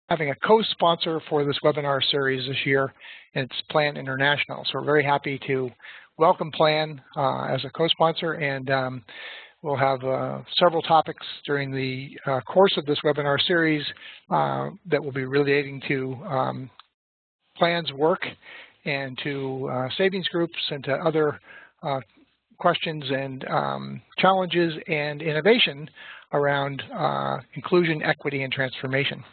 having a co-sponsor for this webinar series this year, and it's Plan International. So we're very happy to welcome Plan as a co-sponsor, and we'll have several topics during the course of this webinar series that will be relating to Plan's work and to savings groups and to other questions and challenges and innovation around inclusion, equity, and transformation.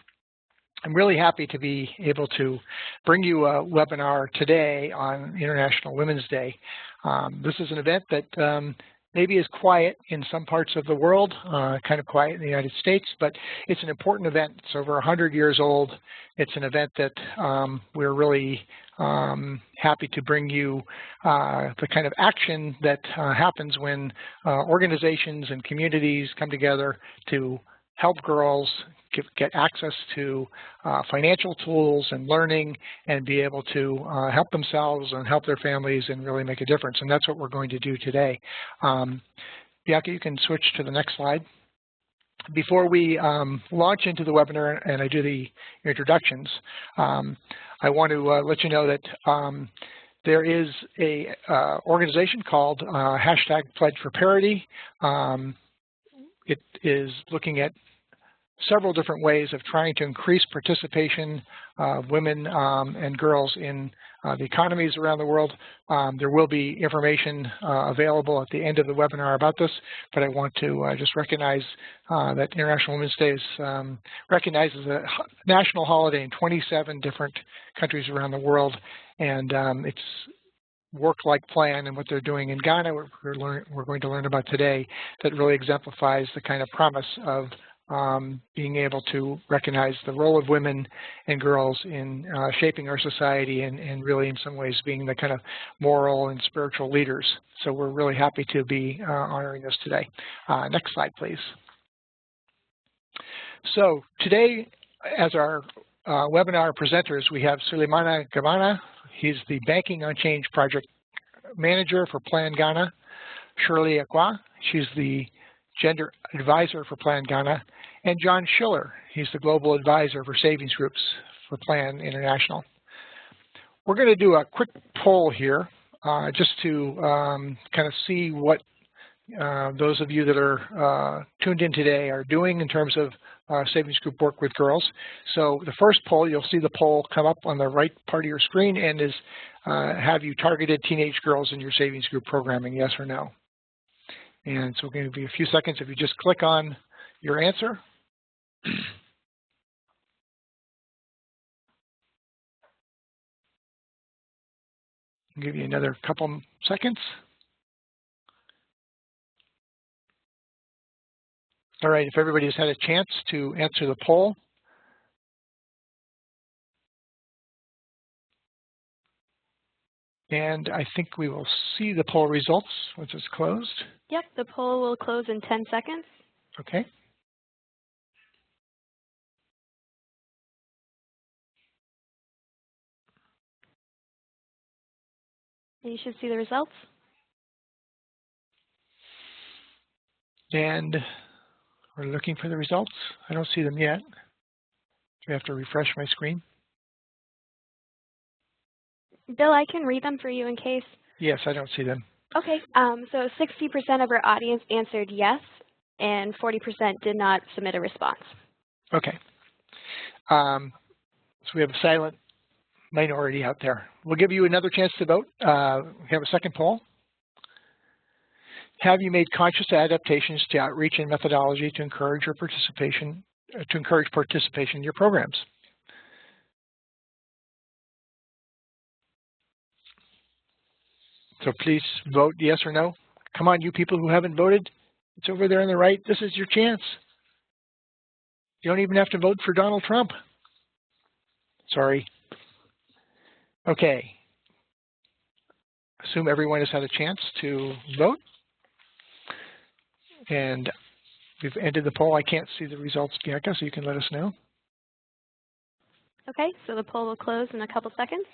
I'm really happy to be able to bring you a webinar today on International Women's Day. This is an event that maybe is quiet in some parts of the world, kind of quiet in the United States, but it's an important event. It's over 100 years old. It's an event that we're really happy to bring you the kind of action that happens when organizations and communities come together to help girls get access to financial tools and learning and be able to help themselves and help their families and really make a difference. And that's what we're going to do today. Bianca, you can switch to the next slide. Before we launch into the webinar and I do the introductions, I want to let you know that there is a organization called #Pledge for Parity. It is looking at several different ways of trying to increase participation of women and girls in the economies around the world. There will be information available at the end of the webinar about this, but I want to just recognize that International Women's Day is recognized as a national holiday in 27 different countries around the world, and it's work like Plan and what they're doing in Ghana, we're going to learn about today, that really exemplifies the kind of promise of being able to recognize the role of women and girls in shaping our society and really in some ways being the kind of moral and spiritual leaders. So we're really happy to be honoring this today. Next slide, please. So today, as our webinar presenters, we have Suleimana Gavana. He's the Banking on Change Project Manager for Plan Ghana. Shirley Akwa, she's the Gender Advisor for Plan Ghana, and John Schiller, he's the Global Advisor for Savings Groups for Plan International. We're going to do a quick poll here just to kind of see what those of you that are tuned in today are doing in terms of savings group work with girls. So the first poll, you'll see the poll come up on the right part of your screen, and is have you targeted teenage girls in your savings group programming, yes or no? And so we're going to be a few seconds if you just click on your answer. I'll give you another couple seconds. All right, if everybody's had a chance to answer the poll. And I think we will see the poll results once it's closed. Yep, the poll will close in 10 seconds. Okay. And you should see the results. And we're looking for the results. I don't see them yet. Do I have to refresh my screen? Bill, I can read them for you in case. Yes, I don't see them. Okay, so 60% of our audience answered yes, and 40% did not submit a response. Okay. So we have a silent minority out there. We'll give you another chance to vote. We have a second poll. Have you made conscious adaptations to outreach and methodology to encourage your participation, in your programs? So please vote yes or no. Come on, you people who haven't voted. It's over there on the right. This is your chance. You don't even have to vote for Donald Trump. Sorry. Okay. Assume everyone has had a chance to vote. And we've ended the poll. I can't see the results, Bianca, so you can let us know. Okay, so the poll will close in a couple seconds.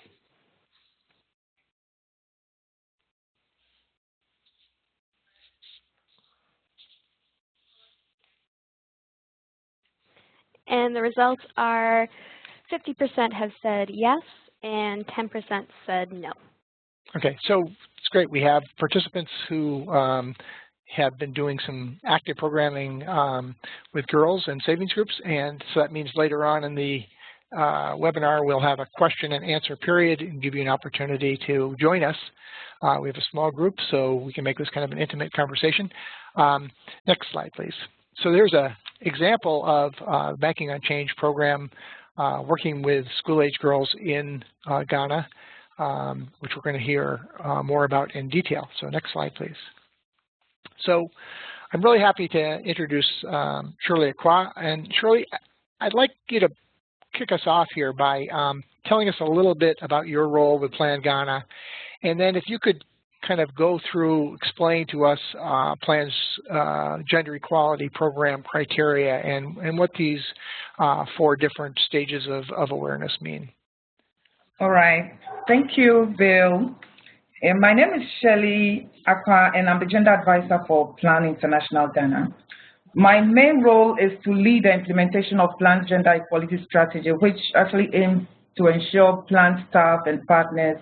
and the results are 50% have said yes, and 10% said no. Okay, so it's great. We have participants who have been doing some active programming with girls and savings groups, and so that means later on in the webinar we'll have a question and answer period and give you an opportunity to join us. We have a small group, so we can make this kind of an intimate conversation. Next slide, please. So there's an example of Banking on Change program working with school-age girls in Ghana, which we're going to hear more about in detail. So next slide, please. So I'm really happy to introduce Shirley Akwa. And Shirley, I'd like you to kick us off here by telling us a little bit about your role with Plan Ghana. And then if you could kind of go through, explain to us Plan's gender equality program criteria and what these 4 different stages of awareness mean. All right. Thank you, Bill. My name is Shirley Akwa, and I'm the Gender Advisor for Plan International Ghana. My main role is to lead the implementation of Plan's gender equality strategy, which actually aims to ensure Plan staff and partners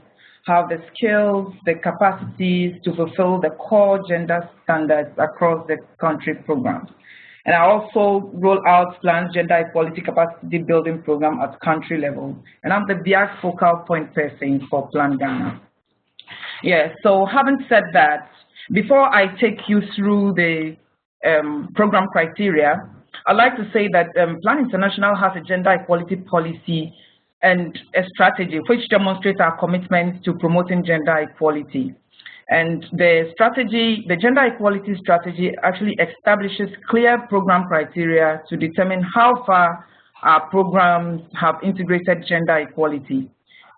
have the skills, the capacities to fulfill the core gender standards across the country programs. And I also roll out Plan's gender equality capacity building program at country level. And I'm the BOC focal point person for Plan Ghana. Yeah, so having said that, before I take you through the program criteria, I'd like to say that Plan International has a gender equality policy and a strategy which demonstrates our commitment to promoting gender equality. And the strategy, the gender equality strategy, actually establishes clear program criteria to determine how far our programs have integrated gender equality.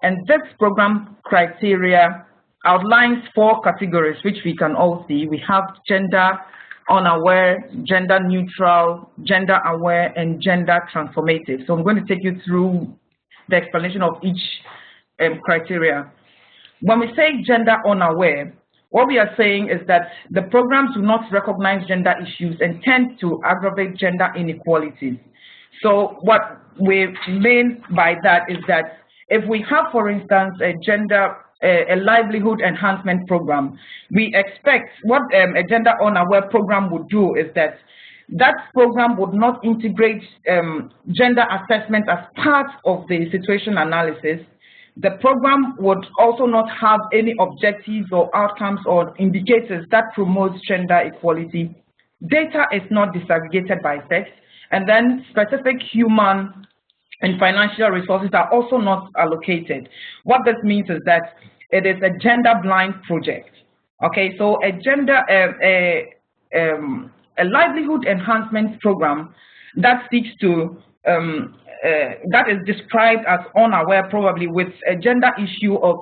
And this program criteria outlines 4 categories, which we can all see. We have gender unaware, gender neutral, gender aware, and gender transformative. So I'm going to take you through the explanation of each criteria. When we say gender unaware, what we are saying is that the programs do not recognize gender issues and tend to aggravate gender inequalities. So what we mean by that is that if we have, for instance, a livelihood enhancement program, we expect what a gender unaware program would do is that that program would not integrate gender assessment as part of the situation analysis. The program would also not have any objectives or outcomes or indicators that promotes gender equality. Data is not disaggregated by sex, and then specific human and financial resources are also not allocated. What this means is that it is a gender blind project. Okay, so a livelihood enhancement program that seeks to that is described as unaware, probably with a gender issue of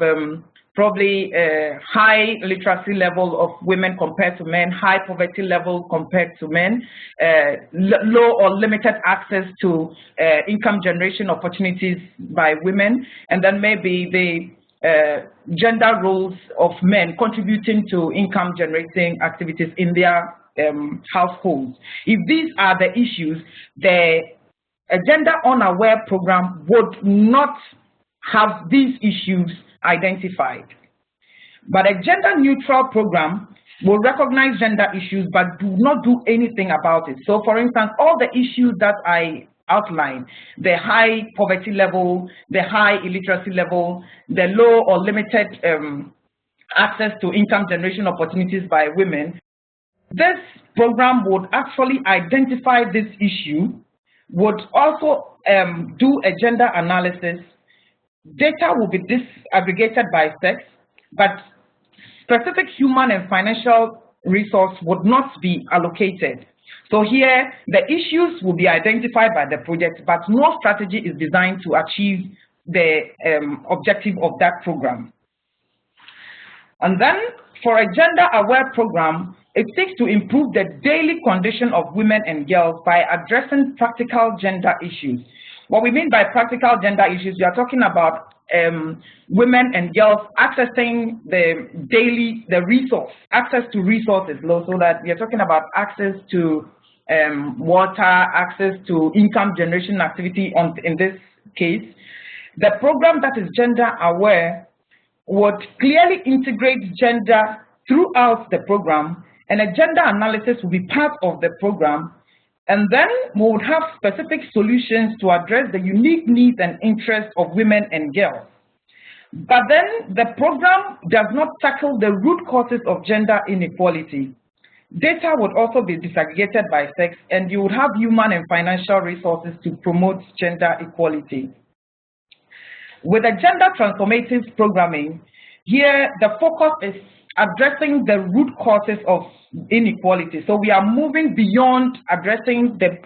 probably a high literacy level of women compared to men, high poverty level compared to men, low or limited access to income generation opportunities by women, and then maybe the gender roles of men contributing to income generating activities in their households. If these are the issues, a gender unaware program would not have these issues identified. But a gender neutral program will recognize gender issues but do not do anything about it. So for instance, all the issues that I outlined, the high poverty level, the high illiteracy level, the low or limited access to income generation opportunities by women, this program would actually identify this issue, would also do a gender analysis. Data will be disaggregated by sex, but specific human and financial resource would not be allocated. So here, the issues will be identified by the project, but no strategy is designed to achieve the objective of that program. And then, for a gender-aware program, it seeks to improve the daily condition of women and girls by addressing practical gender issues. What we mean by practical gender issues, we are talking about women and girls accessing the resource, access to resources, so that we are talking about access to water, access to income generation activity in this case. The program that is gender aware would clearly integrate gender throughout the program, and a gender analysis will be part of the program. And then we would have specific solutions to address the unique needs and interests of women and girls. But then the program does not tackle the root causes of gender inequality. Data would also be disaggregated by sex, and you would have human and financial resources to promote gender equality. With the gender transformative programming, here the focus is addressing the root causes of inequality. So we are moving beyond addressing the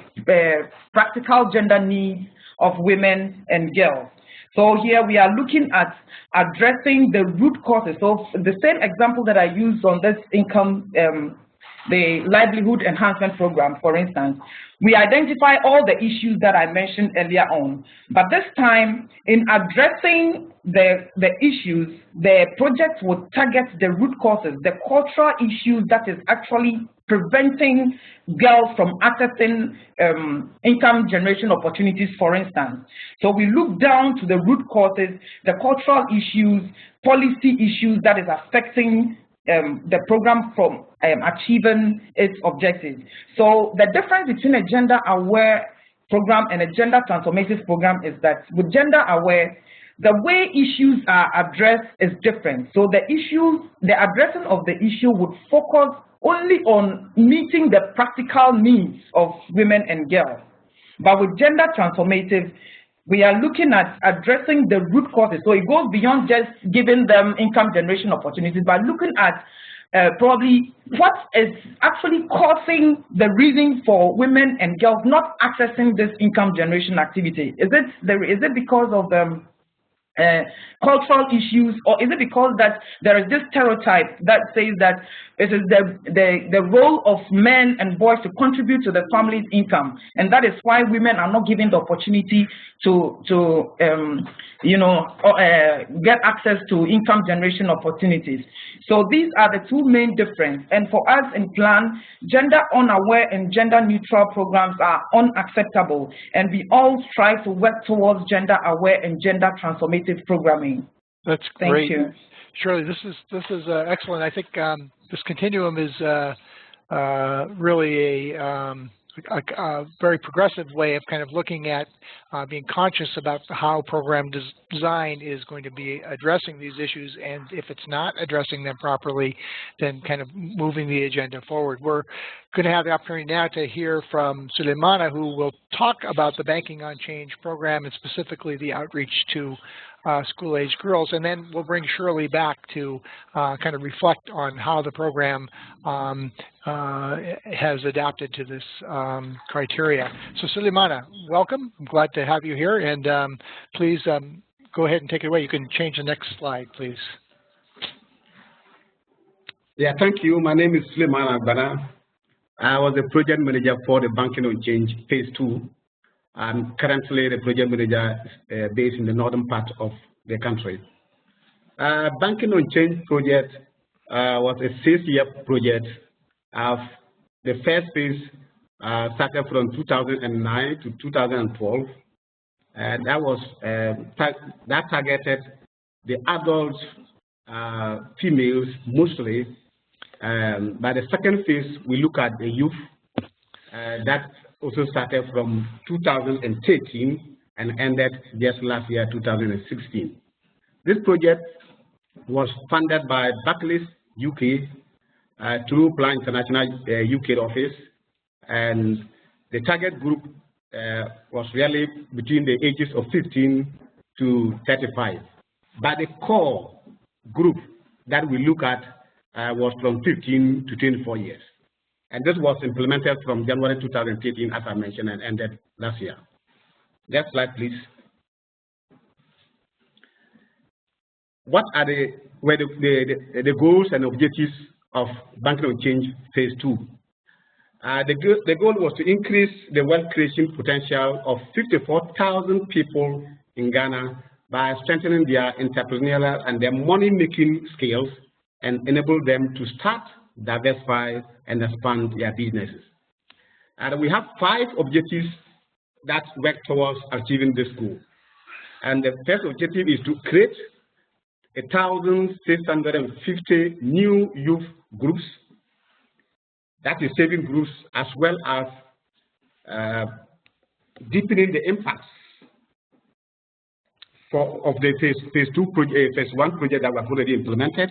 practical gender needs of women and girls. So here we are looking at addressing the root causes. So the same example that I used on this income, the livelihood enhancement program, for instance, we identify all the issues that I mentioned earlier on. But this time, in addressing the issues, the project would target the root causes, the cultural issues that is actually preventing girls from accessing income generation opportunities, for instance. So we look down to the root causes, the cultural issues, policy issues that is affecting the program from achieving its objectives. So the difference between a gender-aware program and a gender transformative program is that with gender-aware, the way issues are addressed is different. So the addressing of the issue would focus only on meeting the practical needs of women and girls. But with gender transformative, we are looking at addressing the root causes. So it goes beyond just giving them income generation opportunities, but looking at probably what is actually causing the reason for women and girls not accessing this income generation activity. Is it because of cultural issues, or is it because that there is this stereotype that says that it is the role of men and boys to contribute to the family's income, and that is why women are not given the opportunity to get access to income generation opportunities. So these are the two main differences. And for us in Plan, gender unaware and gender neutral programs are unacceptable, and we all strive to work towards gender aware and gender transformative programming. That's great. Thank you. Shirley, this is excellent. I think this continuum is really a very progressive way of kind of looking at being conscious about how program design is going to be addressing these issues, and if it's not addressing them properly, then kind of moving the agenda forward. We're going to have the opportunity now to hear from Suleimana, who will talk about the Banking on Change program and specifically the outreach to school-age girls, and then we'll bring Shirley back to kind of reflect on how the program has adapted to this criteria. So Suleimana, welcome. I'm glad to have you here, and please go ahead and take it away. You can change the next slide, please. Yeah, thank you. My name is Suleimana Bana. I was the project manager for the Banking on Change Phase 2. I'm currently the project manager based in the northern part of the country. Banking on Change project was a 6-year project. The first phase started from 2009 to 2012, and that targeted the adult females mostly. By the second phase, we look at the youth. That also started from 2013 and ended just last year, 2016. This project was funded by Barclays UK through Plan International UK office, and the target group was really between the ages of 15 to 35. But the core group that we look at was from 15 to 24 years. And this was implemented from January 2013, as I mentioned, and ended last year. Next slide, please. What are the goals and objectives of Banking on Change Phase 2? The goal was to increase the wealth creation potential of 54,000 people in Ghana by strengthening their entrepreneurial and their money-making skills and enable them to start, diversify, and expand their businesses. And we have 5 objectives that work towards achieving this goal. And the first objective is to create 1,650 new youth groups, that is saving groups, as well as deepening the impacts of the phase 1 project that we have already implemented.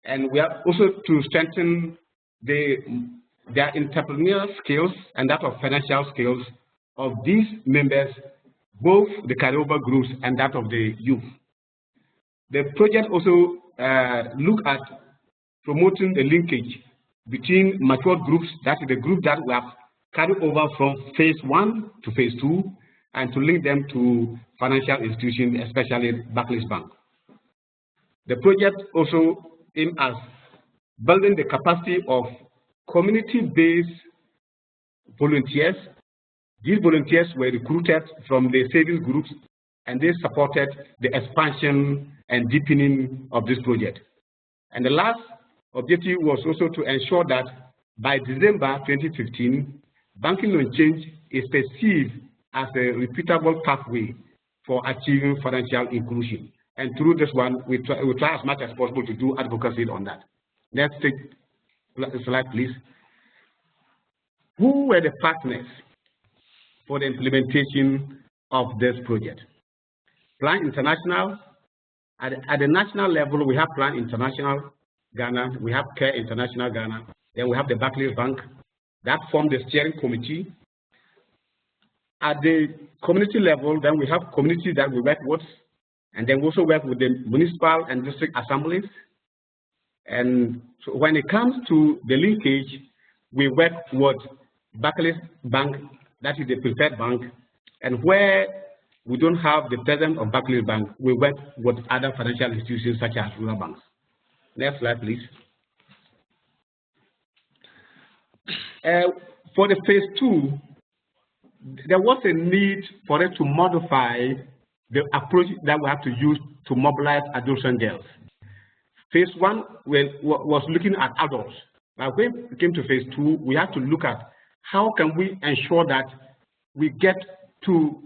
And we are also to strengthen their entrepreneurial skills and that of financial skills of these members, both the carryover groups and that of the youth. The project also look at promoting the linkage between mature groups, that is the group that we have carried over from phase 1 to phase 2, and to link them to financial institutions, especially Barclays Bank. The project also aims at building the capacity of community-based volunteers. These volunteers were recruited from the savings groups, and they supported the expansion and deepening of this project. And the last objective was also to ensure that by December 2015, banking on change is perceived as a repeatable pathway for achieving financial inclusion. And through this one, we try as much as possible to do advocacy on that. Let's take the slide, please. Who were the partners for the implementation of this project? Plan International. At the national level, we have Plan International Ghana, we have Care International Ghana, then we have the Barclays Bank that formed the steering committee. At the community level, then we have communities that we work with, and then we also work with the municipal and district assemblies. And so when it comes to the linkage, we work with Barclays Bank, that is the preferred bank, and where we don't have the presence of Barclays Bank, we work with other financial institutions such as rural banks. Next slide, please. For the phase 2, there was a need for it to modify the approach that we have to use to mobilize adolescent girls. Phase 1 was looking at adults. But when it came to phase 2, we have to look at how can we ensure that we get to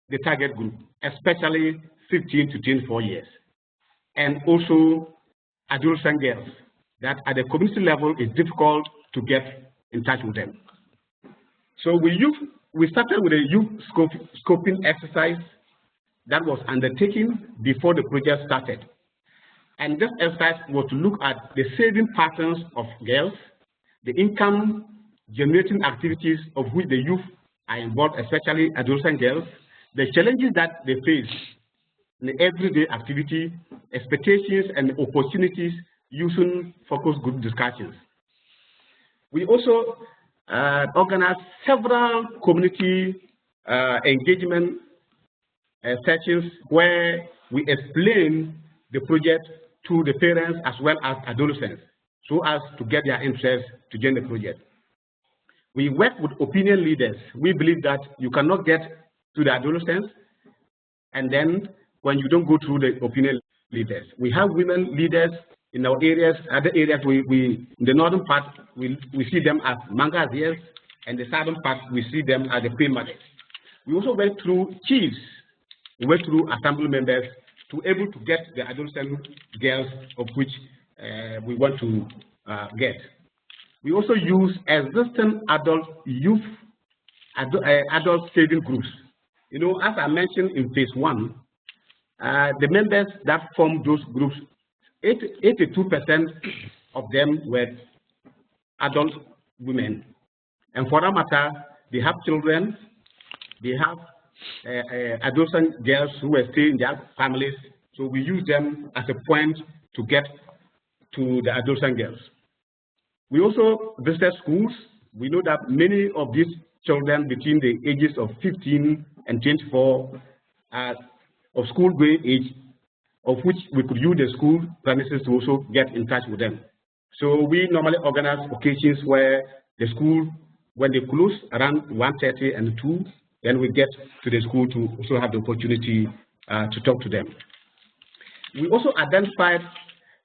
the target group, especially 15 to 24 years, and also adolescent girls that at the community level is difficult to get in touch with them. So we started with a youth scoping exercise that was undertaken before the project started. And this exercise was to look at the saving patterns of girls, the income generating activities of which the youth are involved, especially adolescent girls, the challenges that they face in the everyday activity, expectations and opportunities using focus group discussions. We also organized several community engagement sessions where we explain the project to the parents as well as adolescents, so as to get their interest to join the project. We work with opinion leaders. We believe that you cannot get to the adolescents and then when you don't go through the opinion leaders. We have women leaders in our areas, other areas in the northern part, we see them as mangaziers, and the southern part, we see them as the queen mothers. We also went through chiefs, we went through assembly members to able to get the adolescent girls of which we want to get. We also use existing adult saving groups. You know, as I mentioned in phase 1, the members that form those groups, 82% of them were adult women. And for that matter, they have children, they have adolescent girls who were still in their families. So we use them as a point to get to the adolescent girls. We also visited schools. We know that many of these children between the ages of 15 and 24 are of school grade age, of which we could use the school premises to also get in touch with them. So we normally organize occasions where the school, when they close around 1:30 and 2, then we get to the school to also have the opportunity to talk to them. We also identified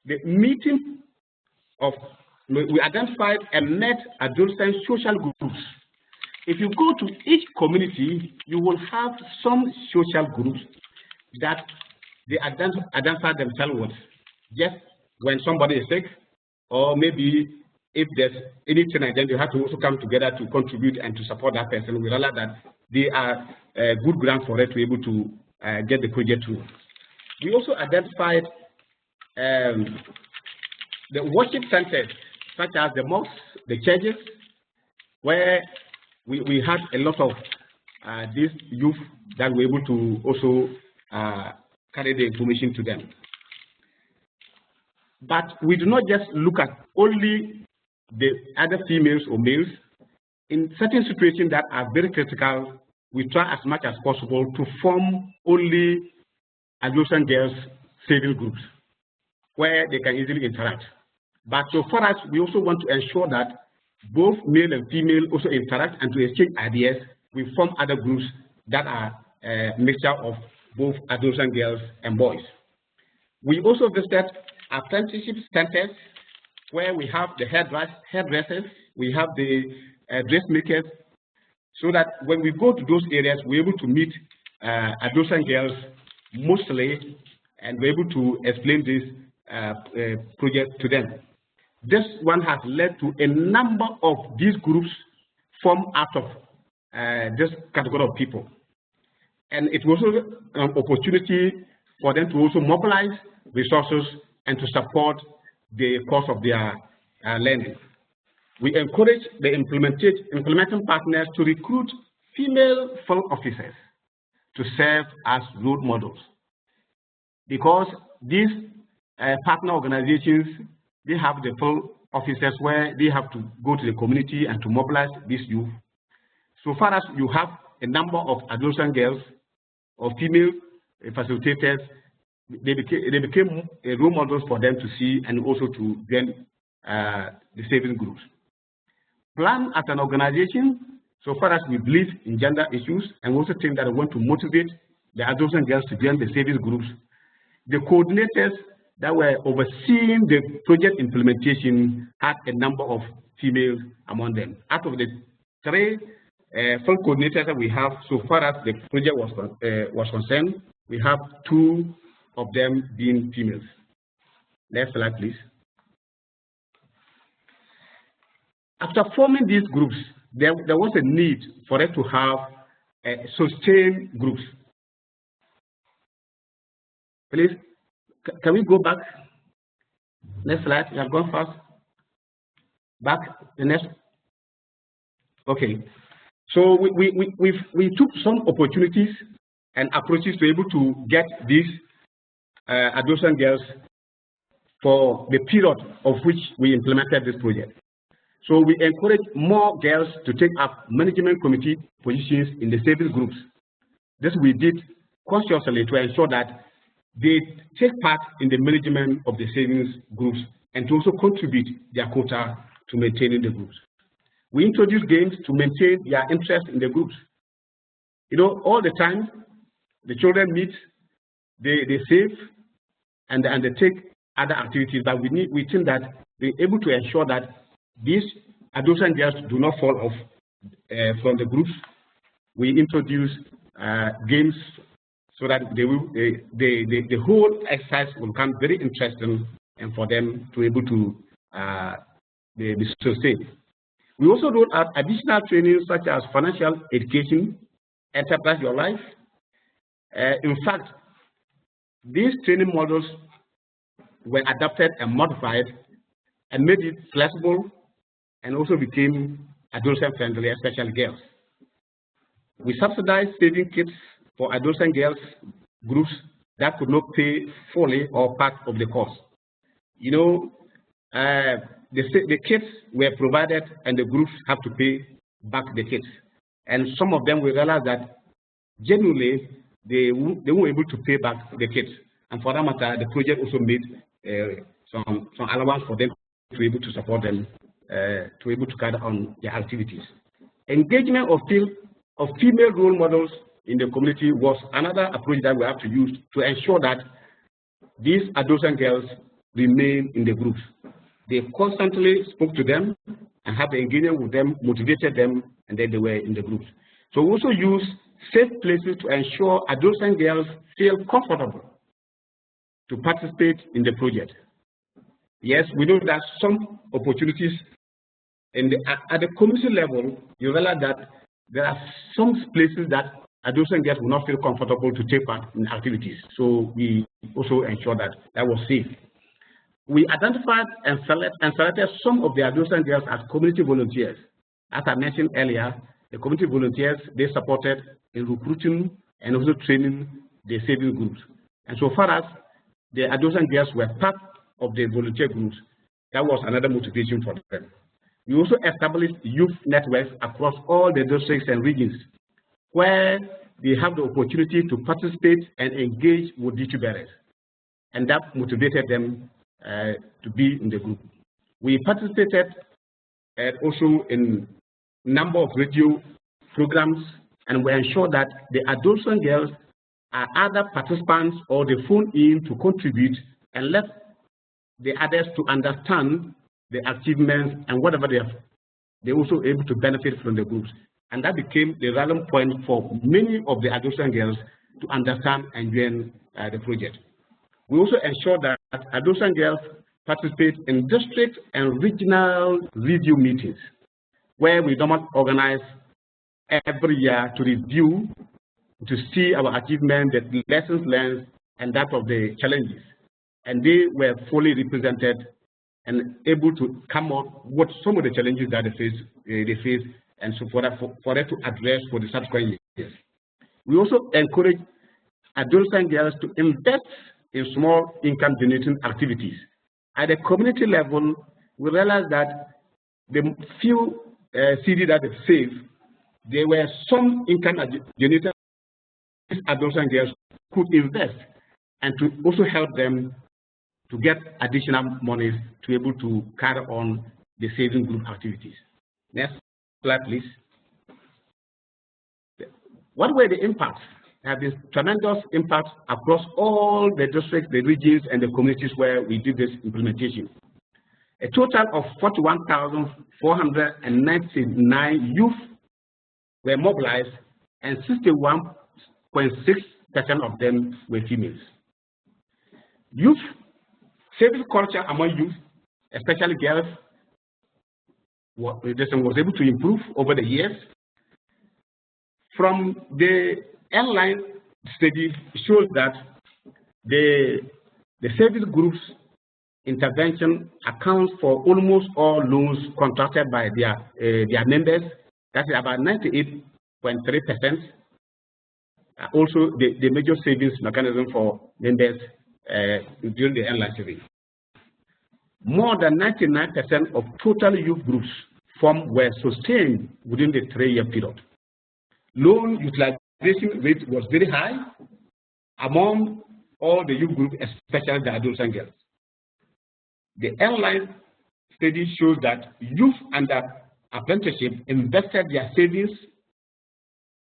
the meeting of, we identified and met adolescent social groups if you go to each community, you will have some social groups that they identify themselves with. Just when somebody is sick, or maybe if there's anything, and then you have to also come together to contribute and to support that person. We realize that they are good ground for us to be able to get the project through. We also identified the worship centers, such as the mosques, the churches, where we had a lot of these youth that were able to also carry the information to them. But we do not just look at only the other females or males. In certain situations that are very critical, we try as much as possible to form only adolescent girls saving groups where they can easily interact. But so far as we also want to ensure that both male and female also interact and to exchange ideas, we form other groups that are a mixture of both adolescent girls and boys. We also visited apprenticeship centers where we have the hairdressers, we have the dressmakers, so that when we go to those areas, we're able to meet adolescent girls mostly, and we're able to explain this project to them. This one has led to a number of these groups formed out of this category of people. And it was also an opportunity for them to also mobilize resources and to support the course of their learning. We encourage the implementing partners to recruit female field officers to serve as role models, because these partner organizations, they have the field officers where they have to go to the community and to mobilize these youth. So far as you have a number of adolescent girls or female facilitators, they became role models for them to see and also to join the saving groups. Plan as an organization, so far as we believe in gender issues and also think that we want to motivate the adolescent girls to join the savings groups, the coordinators that were overseeing the project implementation had a number of females among them. Out of the 3 field coordinators that we have, so far as the project was concerned, we have 2 of them being females. Next slide, please. After forming these groups, there was a need for us to have sustained groups. Please, can we go back? Next slide. You have gone fast. Back. The next. Okay. So we took some opportunities and approaches to be able to get these adolescent girls for the period of which we implemented this project. So we encourage more girls to take up management committee positions in the savings groups. This we did consciously to ensure that they take part in the management of the savings groups and to also contribute their quota to maintaining the groups. We introduce games to maintain their interest in the groups. You know, all the time, the children meet, they save, and they take other activities, but we think that they're able to ensure that these adolescent girls do not fall off from the groups. We introduce games so that the whole exercise will become very interesting and for them to be able to be sustained. We also rolled out additional training such as financial education, enterprise your life. In fact, these training models were adapted and modified and made it flexible and also became adolescent friendly, especially girls. We subsidized saving kits for adolescent girls groups that could not pay fully or part of the cost. You know, the kits were provided and the groups have to pay back the kits. And some of them we realized that genuinely they weren't able to pay back the kits. And for that matter, the project also made some allowance for them to be able to support them, to be able to carry on their activities. Engagement of female role models in the community was another approach that we have to use to ensure that these adolescent girls remain in the groups. They constantly spoke to them, and had the engagement with them, motivated them, and then they were in the groups. So we also use safe places to ensure adolescent girls feel comfortable to participate in the project. Yes, we know that some opportunities at the community level, you realize that there are some places that adolescent girls will not feel comfortable to take part in activities. So we also ensure that that was safe. We identified and selected some of the adolescent girls as community volunteers. As I mentioned earlier, the community volunteers, they supported in recruiting and also training the saving groups. And so far as the adolescent girls were part of the volunteer groups, that was another motivation for them. We also established youth networks across all the districts and regions where they have the opportunity to participate and engage with duty bearers. And that motivated them to be in the group. We participated also in a number of radio programs, and we ensure that the adolescent girls are other participants or they phone in to contribute and let the others to understand the achievements and whatever they have. They're also able to benefit from the groups. And that became the rallying point for many of the adolescent girls to understand and join the project. We also ensure that adolescent girls participate in district and regional review meetings, where we normally organize every year to review, to see our achievements, the lessons learned, and that of the challenges. And they were fully represented and able to come up with some of the challenges that they face, and so for them to address for the subsequent years. We also encourage adolescent girls to invest in small income generating activities. At the community level, we realized that the few CD that they saved, there were some income generating adolescent girls could invest and to also help them to get additional money to be able to carry on the saving group activities. Next slide, please. What were the impacts? There have been tremendous impacts across all the districts, the regions, and the communities where we did this implementation. A total of 41,499 youth were mobilized, and 61.6% of them were females. Youth saving culture among youth, especially girls, was able to improve over the years. From the online study shows that the savings groups intervention accounts for almost all loans contracted by their members. That's about 98.3%. Also, the major savings mechanism for members during the online survey. More than 99% of total youth groups formed were sustained within the 3-year period. Loan utilization rate was very high among all the youth groups, especially the adolescent girls. The online study shows that youth under apprenticeship invested their savings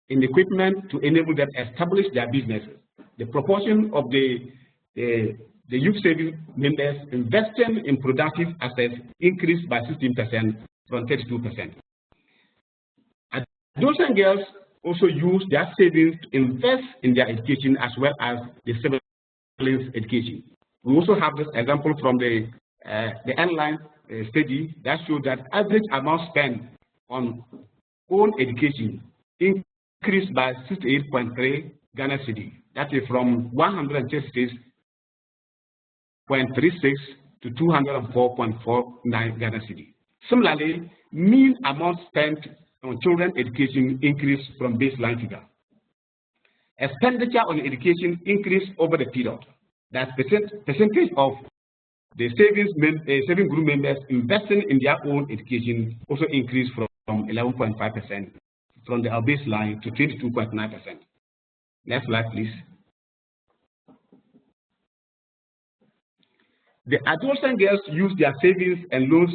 in equipment to enable them to establish their businesses. The proportion of the youth saving members investing in productive assets increased by 16% from 32%. Adolescent girls also use their savings to invest in their education as well as the siblings' education. We also have this example from the online study that shows that average amount spent on own education increased by 68.3 Ghana cedi. That is from 136.36 to 204.49 Ghana cedi. Similarly, mean amount spent on children's education increased from baseline figure. Expenditure on education increased over the period. That percentage of the saving group members investing in their own education also increased from 11.5% from the baseline to 22.9%. Next slide, please. The adolescent girls use their savings and loans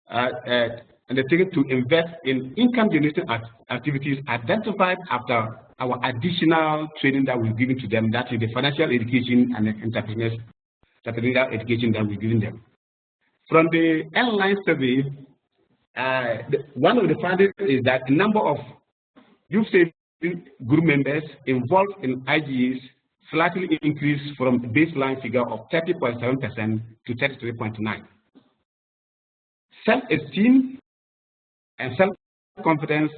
and they take to invest in income-generating activities identified after our additional training that we've given to them. That is the financial education and the entrepreneurial education that we've given them. From the online survey, One of the findings is that the number of youth saving group members involved in IGEs slightly increased from the baseline figure of 30.7% to 33.9%. Self-esteem and self-confidence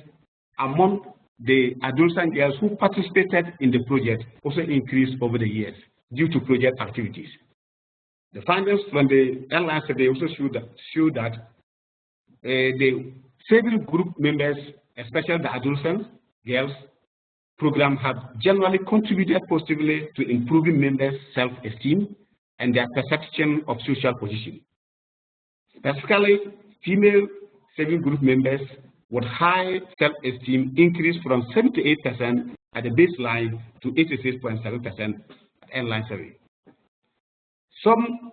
among the adolescent girls who participated in the project also increased over the years due to project activities. The findings from the airline survey also show that the saving group members, especially the adolescent girls program, have generally contributed positively to improving members' self-esteem and their perception of social position. Specifically, female saving group members with high self-esteem increased from 78% at the baseline to 86.7% at airline survey. Some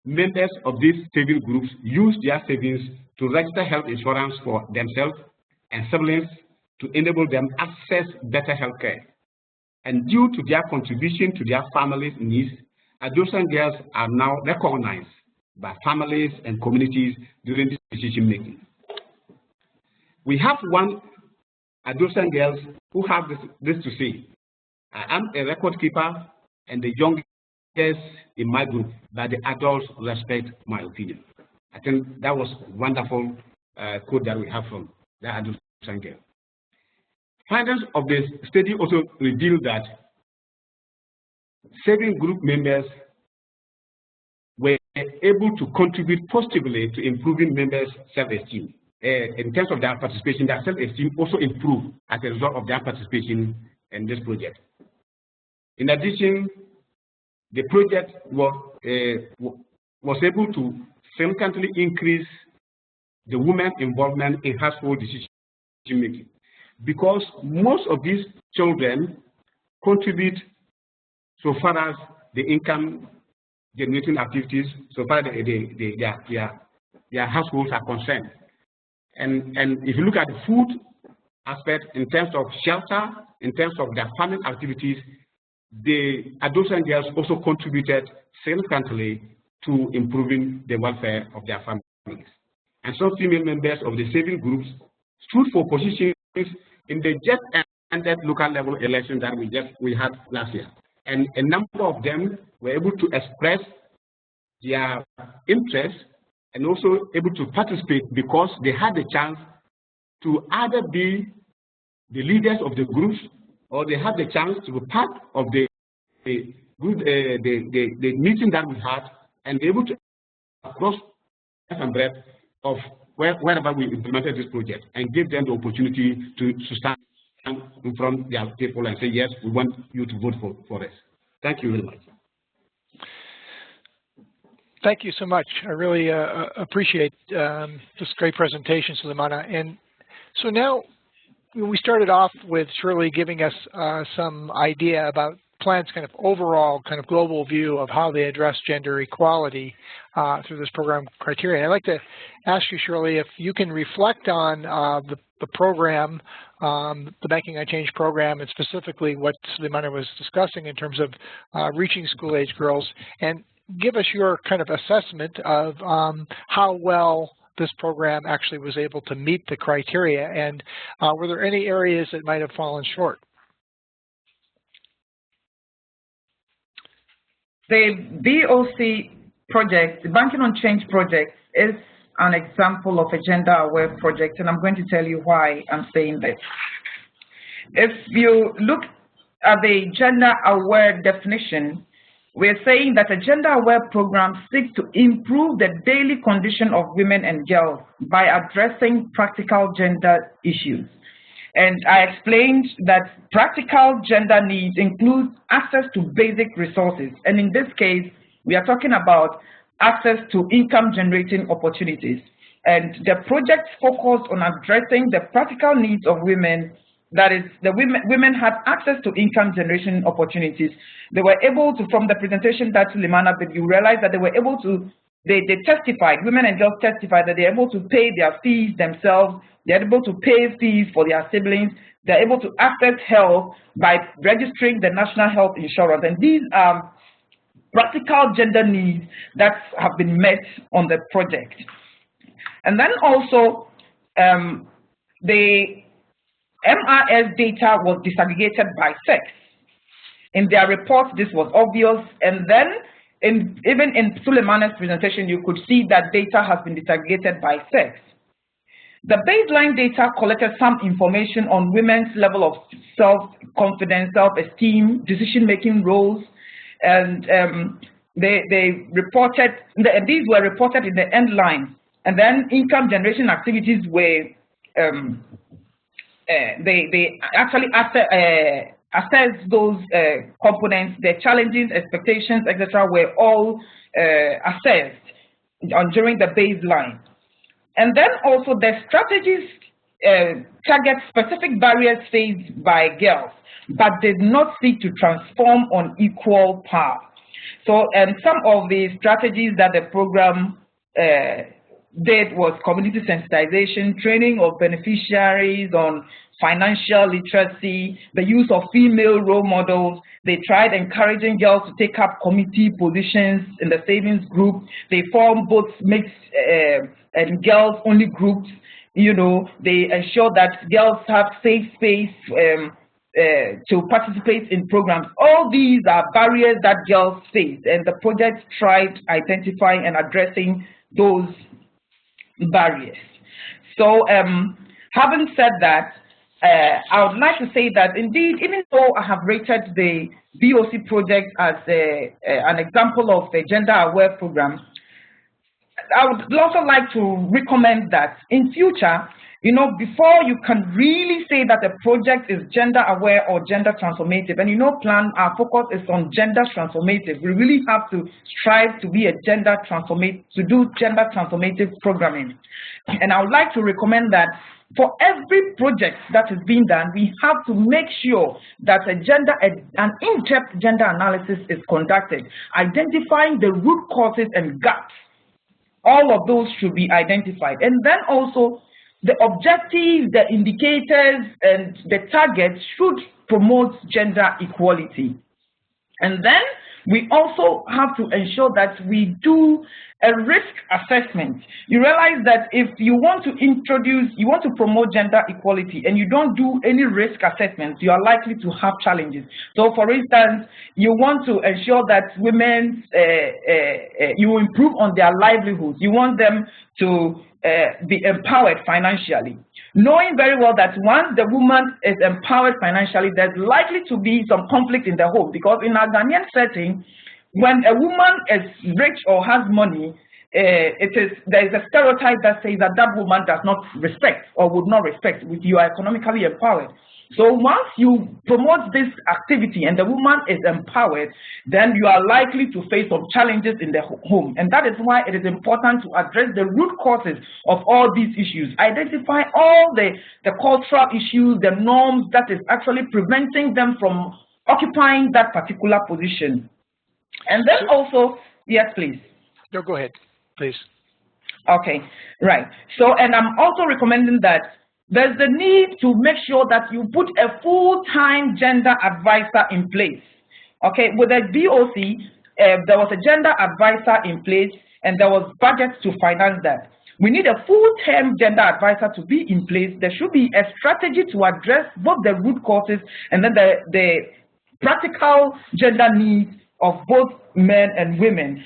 members of these saving groups use their savings to register health insurance for themselves and siblings to enable them access better health care. And due to their contribution to their families' needs, adolescent girls are now recognized by families and communities during decision making. We have one adolescent girls who have this to say: I am a record keeper and the youngest in my group, but the adults respect my opinion. I think that was a wonderful quote that we have from the adolescent girl. Findings of the study also revealed that saving group members were able to contribute positively to improving members' self-esteem. In terms of their participation, their self-esteem also improved as a result of their participation in this project. In addition, the project was able to significantly increase the women's involvement in household decision making, because most of these children contribute so far as the income generating activities, so far as their households are concerned. And if you look at the food aspect, in terms of shelter, in terms of their farming activities, the adolescent girls also contributed significantly to improving the welfare of their families. And some female members of the saving groups stood for positions in the just ended local level election that we had last year. And a number of them were able to express their interest and also able to participate because they had the chance to either be the leaders of the groups, or they had the chance to be part of the meeting that we had, and be able to across and breadth of wherever we implemented this project, and give them the opportunity to stand in front of their people and say, yes, we want you to vote for us. Thank you very much. Thank you so much. I really appreciate this great presentation, Suleimana. And so now we started off with Shirley giving us some idea about Plan's kind of overall kind of global view of how they address gender equality through this program criteria. And I'd like to ask you, Shirley, if you can reflect on the program, the Banking on Change program, and specifically what Suleimana was discussing in terms of reaching school-age girls, and give us your kind of assessment of how well this program actually was able to meet the criteria, and were there any areas that might have fallen short? The BOC project, the Banking on Change project, is an example of a gender-aware project, and I'm going to tell you why I'm saying this. If you look at the gender-aware definition, we're saying that a gender-aware program seeks to improve the daily condition of women and girls by addressing practical gender issues. And I explained that practical gender needs include access to basic resources. And in this case, we are talking about access to income-generating opportunities. And the project focused on addressing the practical needs of women. That is, the women had access to income generation opportunities. They were able to, from the presentation that Suleimana did, you realize that they were able to, they testified, women and girls testified that they're able to pay their fees themselves, they're able to pay fees for their siblings, they're able to access health by registering the national health insurance. And these are practical gender needs that have been met on the project. And then also the MRS data was disaggregated by sex. In their report, this was obvious. And then even in Suleiman's presentation, you could see that data has been disaggregated by sex. The baseline data collected some information on women's level of self-confidence, self-esteem, decision-making roles, and they reported, these were reported in the end line. And then income generation activities were, they actually assess those components, their challenges, expectations, etc. were all assessed during the baseline. And then also the strategies target specific barriers faced by girls, but did not seek to transform on equal par. So, and some of the strategies that the program did was community sensitization, training of beneficiaries on financial literacy, the use of female role models. They tried encouraging girls to take up committee positions in the savings group. They formed both mixed and girls-only groups. You know, they ensure that girls have safe space to participate in programs. All these are barriers that girls face, and the project tried identifying and addressing those barriers. So, having said that, I would like to say that indeed, even though I have rated the BOC project as an example of a gender-aware program, I would also like to recommend that in future, you know, before you can really say that a project is gender-aware or gender transformative, and you know, our focus is on gender transformative. We really have to strive to be a gender transformative programming. And I would like to recommend that for every project that is being done, we have to make sure that an in-depth gender analysis is conducted, identifying the root causes and gaps. All of those should be identified. And then also, the objectives, the indicators, and the targets should promote gender equality. And then we also have to ensure that we do a risk assessment. You realize that if you want to promote gender equality and you don't do any risk assessment, you are likely to have challenges. So for instance, you want to ensure that women, you improve on their livelihoods. You want them to be empowered financially. Knowing very well that once the woman is empowered financially, there's likely to be some conflict in the home, because in a Ghanaian setting, when a woman is rich or has money, there is a stereotype that says that that woman does not respect or would not respect if you are economically empowered. So once you promote this activity and the woman is empowered, then you are likely to face some challenges in the home. And that is why it is important to address the root causes of all these issues. Identify all the cultural issues, the norms that is actually preventing them from occupying that particular position. And then also, yes, please. No, go ahead, please. Okay, right. So, and I'm also recommending that there's the need to make sure that you put a full-time gender advisor in place. Okay, with the BOC, there was a gender advisor in place, and there was budget to finance that. We need a full-term gender advisor to be in place. There should be a strategy to address both the root causes and then the practical gender needs of both men and women.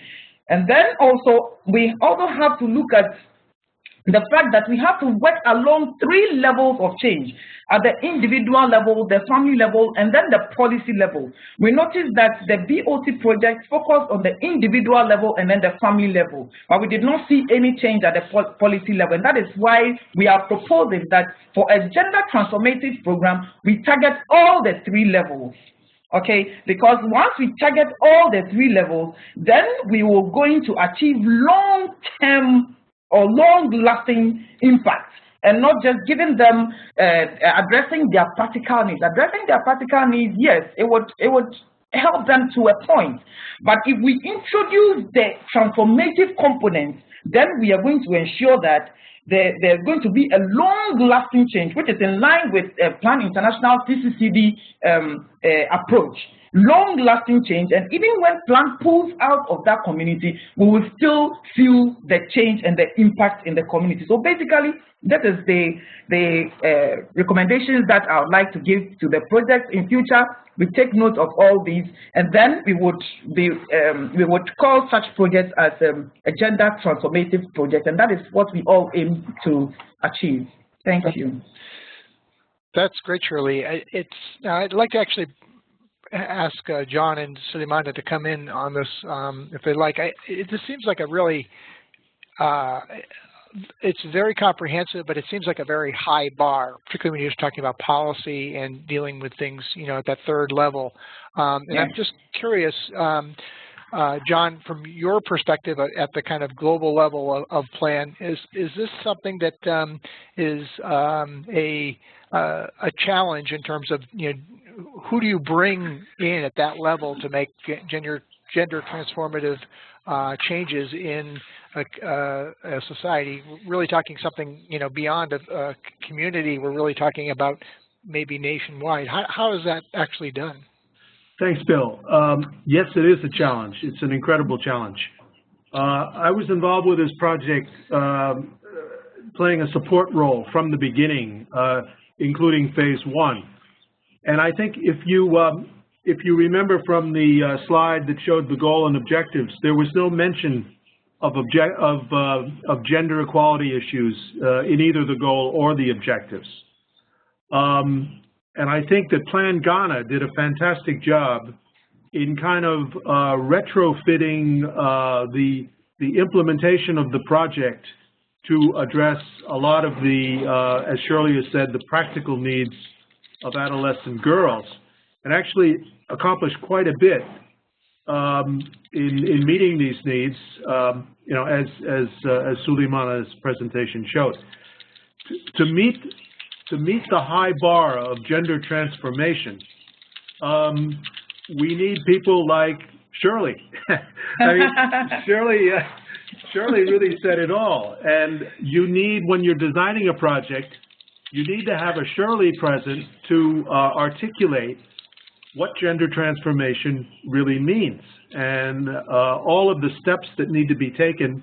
And then also, we also have to look at the fact that we have to work along 3 levels of change: at the individual level, the family level, and then the policy level. We noticed that the BOC project focused on the individual level and then the family level, but we did not see any change at the policy level. And that is why we are proposing that for a gender transformative program, we target all the 3 levels. Okay, because once we target all the 3 levels, then we will going to achieve long-term or long-lasting impact, and not just giving them addressing their practical needs. Addressing their practical needs, yes, it would help them to a point. But if we introduce the transformative components, then we are going to ensure that there's going to be a long-lasting change, which is in line with Plan International TCCD approach. Long-lasting change, and even when Plan pulls out of that community, we will still feel the change and the impact in the community. So basically, that is the recommendations that I would like to give to the project in future. We take note of all these, and then we would call such projects as a gender transformative project, and that is what we all aim to achieve. Thank you. That's great, Shirley. I'd like to actually ask John and Suleimana to come in on this if they like. It just seems like a really, it's very comprehensive, but it seems like a very high bar, particularly when you're just talking about policy and dealing with things, at that third level. And I'm just curious, John, from your perspective at the kind of global level of plan, is this something that is a challenge in terms of, who do you bring in at that level to make gender transformative changes in a society? We're really talking something, beyond a community. We're really talking about maybe nationwide. How is that actually done? Thanks, Bill. Yes, it is a challenge. It's an incredible challenge. I was involved with this project, playing a support role from the beginning, including phase 1. And I think if you remember from the slide that showed the goal and objectives, there was no mention of gender equality issues in either the goal or the objectives. And I think that Plan Ghana did a fantastic job in kind of retrofitting the implementation of the project to address a lot of the, as Shirley has said, the practical needs of adolescent girls, and actually accomplished quite a bit in meeting these needs, as Suleimana's presentation showed. To meet the high bar of gender transformation, we need people like Shirley. I mean, Shirley really said it all. And you need, when you're designing a project, you need to have a Shirley present to articulate what gender transformation really means, and all of the steps that need to be taken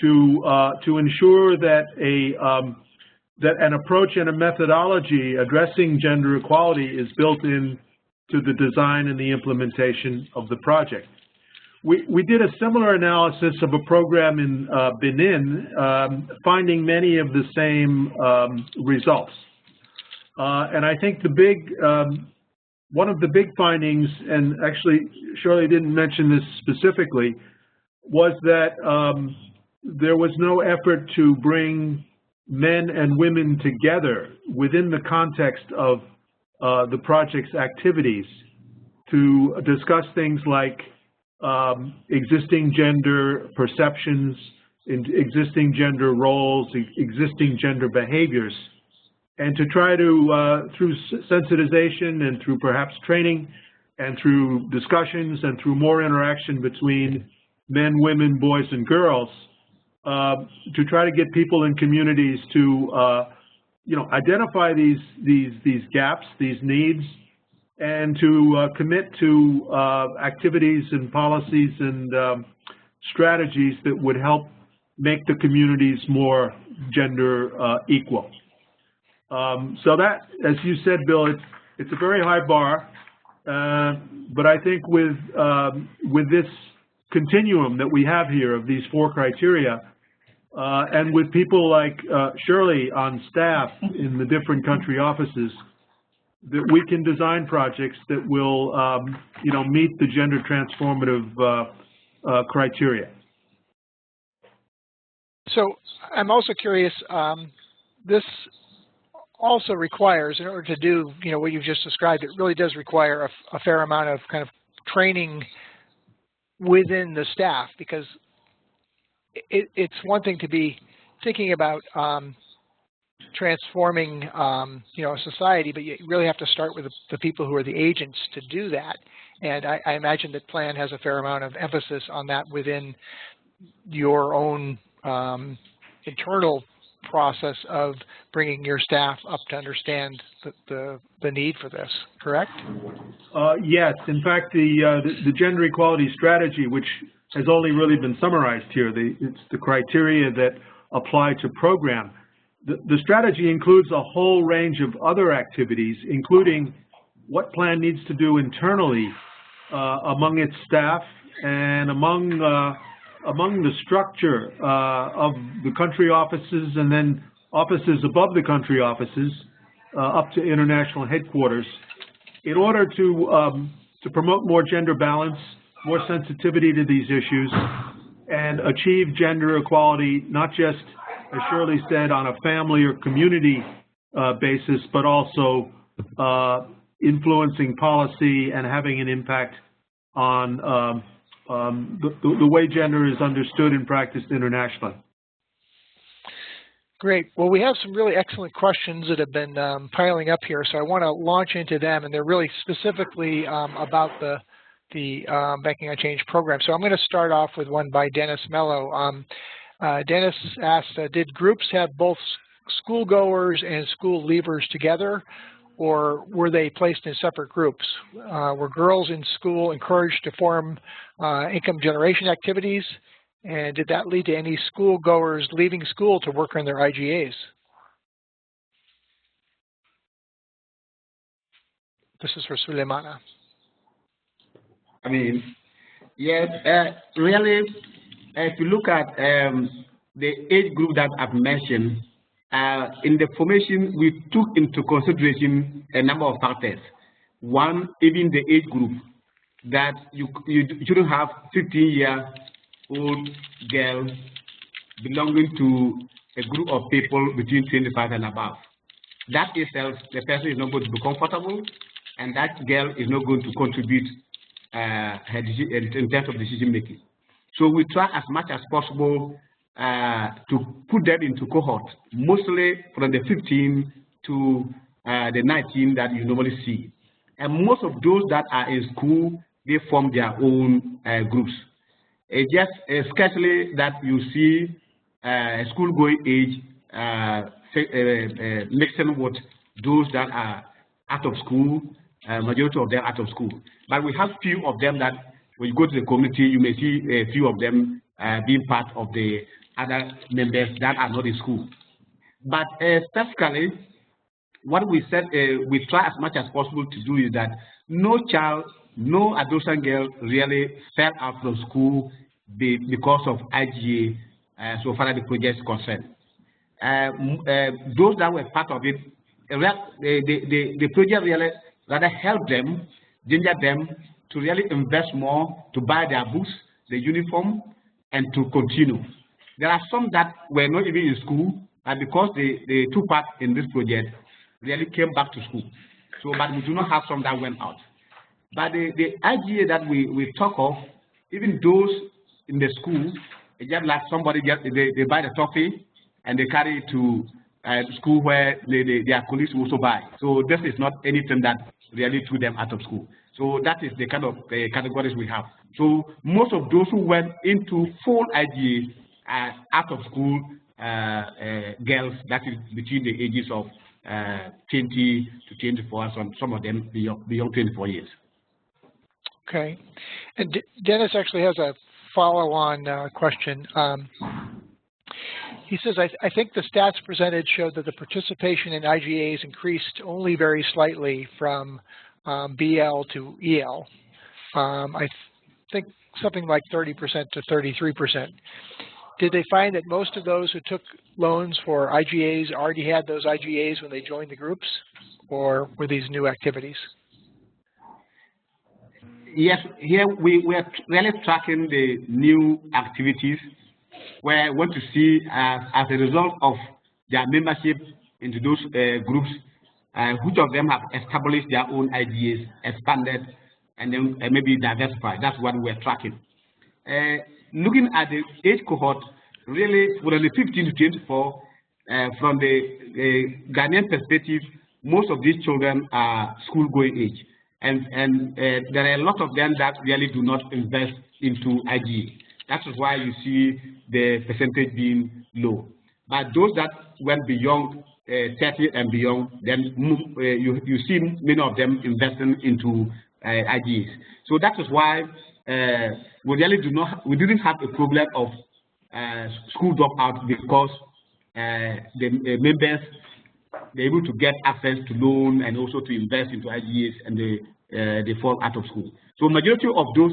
to ensure that an approach and a methodology addressing gender equality is built in to the design and the implementation of the project. We did a similar analysis of a program in Benin, finding many of the same results. And I think one of the big findings, and actually Shirley didn't mention this specifically, was that there was no effort to bring men and women together within the context of the project's activities to discuss things like existing gender perceptions, existing gender roles, existing gender behaviors, and to try to, through sensitization and through perhaps training and through discussions and through more interaction between men, women, boys, and girls, to try to get people in communities to, identify these gaps, these needs, and to commit to activities and policies and strategies that would help make the communities more gender equal. So that, as you said, Bill, it's a very high bar, but I think with this continuum that we have here of these 4 criteria, and with people like Shirley on staff in the different country offices, that we can design projects that will, meet the gender transformative criteria. So I'm also curious, this also requires, in order to do, what you've just described, it really does require a fair amount of kind of training within the staff, because it's one thing to be thinking about transforming, a society, but you really have to start with the people who are the agents to do that. And I imagine that Plan has a fair amount of emphasis on that within your own internal process of bringing your staff up to understand the need for this, correct? Yes. In fact, the gender equality strategy, which has only really been summarized here, it's the criteria that apply to program. The strategy includes a whole range of other activities, including what plan needs to do internally among its staff and among the structure of the country offices and then offices above the country offices up to international headquarters in order to promote more gender balance, more sensitivity to these issues, and achieve gender equality, not just, as Shirley said, on a family or community basis, but also influencing policy and having an impact on the way gender is understood and practiced internationally. Great. Well, we have some really excellent questions that have been piling up here, so I want to launch into them, and they're really specifically about the Banking on Change program. So I'm going to start off with one by Dennis Mello. Dennis asked, did groups have both schoolgoers and school leavers together, or were they placed in separate groups? Were girls in school encouraged to form income generation activities? And did that lead to any schoolgoers leaving school to work on their IGAs? This is for Suleimana. I mean, yes, really, if you look at the age group that I've mentioned, in the formation, we took into consideration a number of factors. One, even the age group, that you shouldn't have 15-year-old girl belonging to a group of people between 25 and above. That itself, the person is not going to be comfortable, and that girl is not going to contribute in terms of decision making. So we try as much as possible to put them into cohort, mostly from the 15 to the 19 that you normally see. And most of those that are in school, they form their own groups. Just especially that you see school-going age mixing with those that are out of school, majority of them out of school. But we have few of them that when you go to the community, you may see a few of them being part of the other members that are not in school. But specifically, what we said, we try as much as possible to do is that no child, no adolescent girl really fell out from school because of IGA, so far as the project is concerned. Those that were part of it, the project really rather helped them, ginger them to really invest more, to buy their books, the uniform, and to continue. There are some that were not even in school, and because they took part in this project, really came back to school. So, but we do not have some that went out. But the IGA that we talk of, even those in the school, it's just like somebody they buy the toffee and they carry it to school where their colleagues also buy. So this is not anything that really threw them out of school. So that is the kind of categories we have. So most of those who went into full IGA are out of school girls, that is between the ages of 20 to 24, some of them beyond 24 years. Okay. And Dennis actually has a follow-on question. He says, I think the stats presented showed that the participation in IGAs increased only very slightly from BL to EL. I think something like 30% to 33%. Did they find that most of those who took loans for IGAs already had those IGAs when they joined the groups, or were these new activities? Yes, here we are really tracking the new activities where we want to see as a result of their membership into those groups, which of them have established their own IGAs, expanded, and then maybe diversified. That's what we're tracking. Looking at the age cohort, really from the 15 to 24, from the Ghanaian perspective, most of these children are school-going age. And there are a lot of them that really do not invest into IGA. That is why you see the percentage being low. But those that went beyond 30 and beyond, then you see many of them investing into IGAs. So that is why we really didn't have a problem of school dropout, because the members, they're able to get access to loan and also to invest into IGAs, and they fall out of school. So majority of those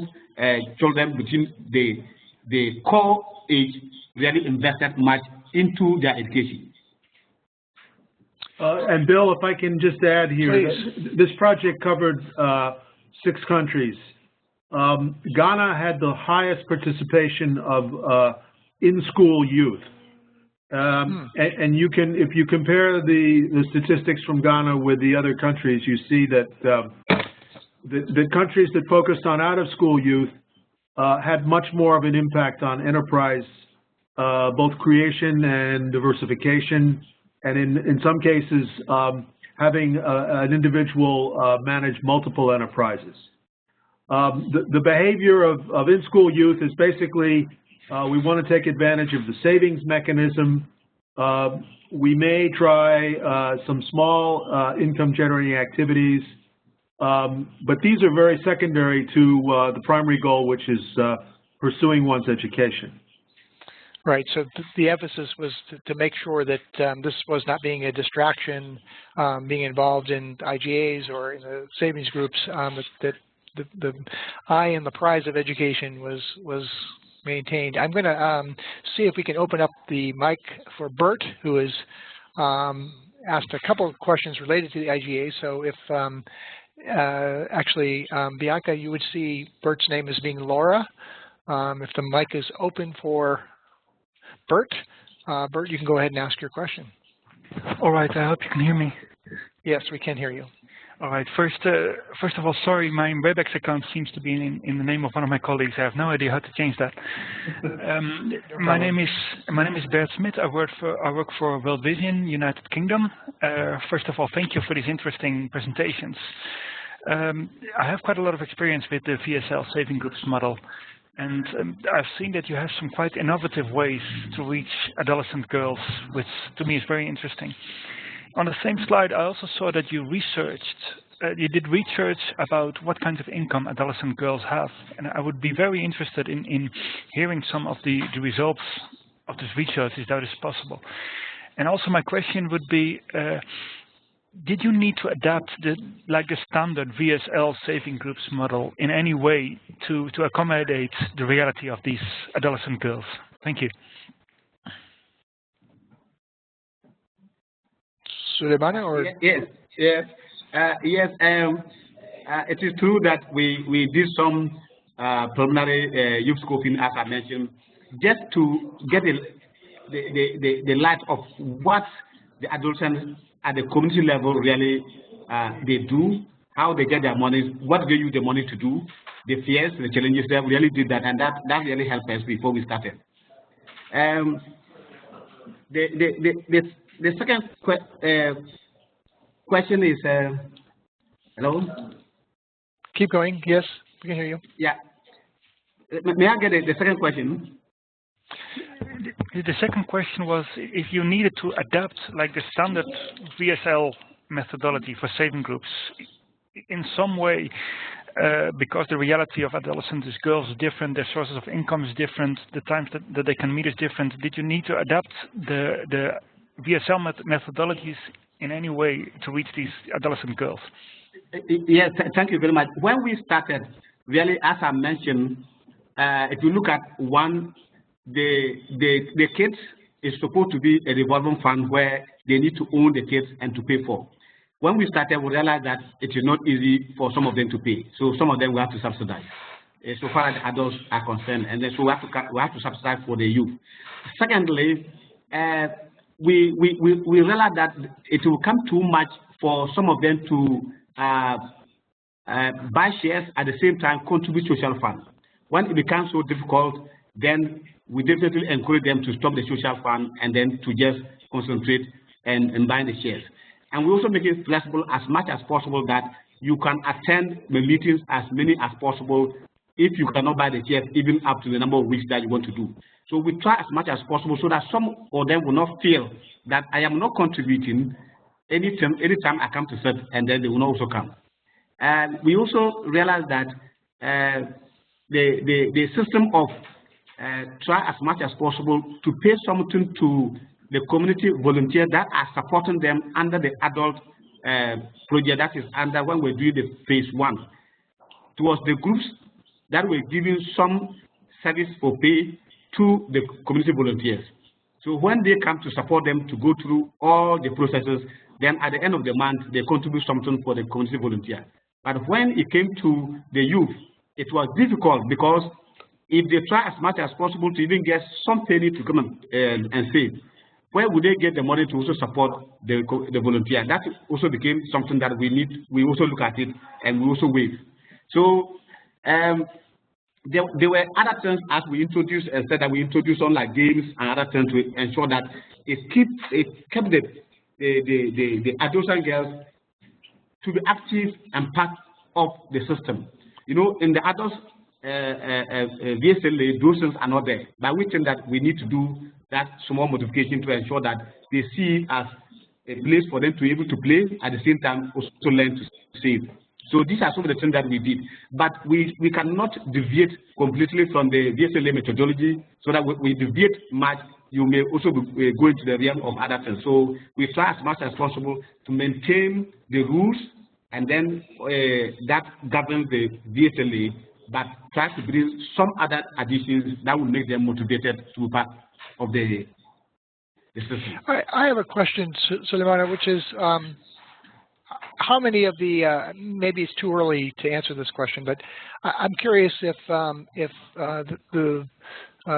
children between the core age really invested much into their education. And Bill, if I can just add here, this project covered 6 countries. Ghana had the highest participation of in-school youth. And you can, if you compare the statistics from Ghana with the other countries, you see that the countries that focused on out-of-school youth had much more of an impact on enterprise, both creation and diversification, and in some cases having an individual manage multiple enterprises. The behavior of in-school youth is basically we want to take advantage of the savings mechanism. We may try some small income-generating activities, but these are very secondary to the primary goal, which is pursuing one's education. Right. So the emphasis was to make sure that this was not being a distraction, being involved in IGAs or in the savings groups, that the eye and the prize of education was maintained. I'm going to see if we can open up the mic for Bert, who has asked a couple of questions related to the IGA. So if actually, Bianca, you would see Bert's name as being Laura. If the mic is open for Bert, Bert, you can go ahead and ask your question. All right, I hope you can hear me. Yes, we can hear you. All right. First of all, sorry, my WebEx account seems to be in the name of one of my colleagues. I have no idea how to change that. My name is Bert Smit. I work for World Vision, United Kingdom. First of all, thank you for these interesting presentations. I have quite a lot of experience with the VSL saving groups model, and I've seen that you have some quite innovative ways to reach adolescent girls, which to me is very interesting. On the same slide, I also saw that you did research about what kinds of income adolescent girls have. And I would be very interested in hearing some of the results of this research, if that is possible. And also my question would be, did you need to adapt the standard VSL saving groups model in any way to accommodate the reality of these adolescent girls? Thank you. Suleimana, or yes. It is true that we did some preliminary youth scoping, as I mentioned, just to get the light of what the adolescents at the community level really they do, how they get their money, what they use the money to do, the fears, the challenges. They really did that, and that really helped us before we started. The second question is, hello? Keep going. Yes, we can hear you. Yeah. May I get the second question? The second question was if you needed to adapt the standard VSL methodology for saving groups in some way, because the reality of adolescents is girls is different, their sources of income is different, the times that they can meet is different. Did you need to adapt the VSL methodologies in any way to reach these adolescent girls? Yes, thank you very much. When we started, really, as I mentioned, if you look at one, the kids is supposed to be a revolving fund where they need to own the kids and to pay for. When we started, we realized that it is not easy for some of them to pay. So some of them we have to subsidize, so far as adults are concerned, and then so we have to subsidize for the youth. Secondly, we realized that it will come too much for some of them to buy shares at the same time contribute to social fund. When it becomes so difficult, then we definitely encourage them to stop the social fund and then to just concentrate and buy the shares. And we also make it flexible as much as possible that you can attend the meetings as many as possible if you cannot buy the chairs, even up to the number of weeks that you want to do. So we try as much as possible so that some of them will not feel that I am not contributing anytime I come to set, and then they will not also come. And we also realize that the system of try as much as possible to pay something to the community volunteers that are supporting them under the adult project that is under when we're doing the phase 1, towards the groups that were giving some service for pay to the community volunteers. So when they come to support them to go through all the processes, then at the end of the month, they contribute something for the community volunteer. But when it came to the youth, it was difficult because if they try as much as possible to even get some penny to come and save, where would they get the money to also support the volunteer? That also became something that we also look at it and we also waive. So there were other things as we introduced and said that we introduced on like games and other things to ensure that it kept the adolescent girls to be active and part of the system. You know, in the adults YSLA, those things are not there. But we think that we need to do that small modification to ensure that they see it as a place for them to be able to play, at the same time also learn to save. So these are some of the things that we did. But we cannot deviate completely from the YSLA methodology, so that we deviate much, you may also be going to the realm of other things. So we try as much as possible to maintain the rules, and then that governs the YSLA, but try to bring some other additions that will make them motivated to be part of the system. I have a question, Suleimana, which is how many of the, maybe it's too early to answer this question, but I'm curious if the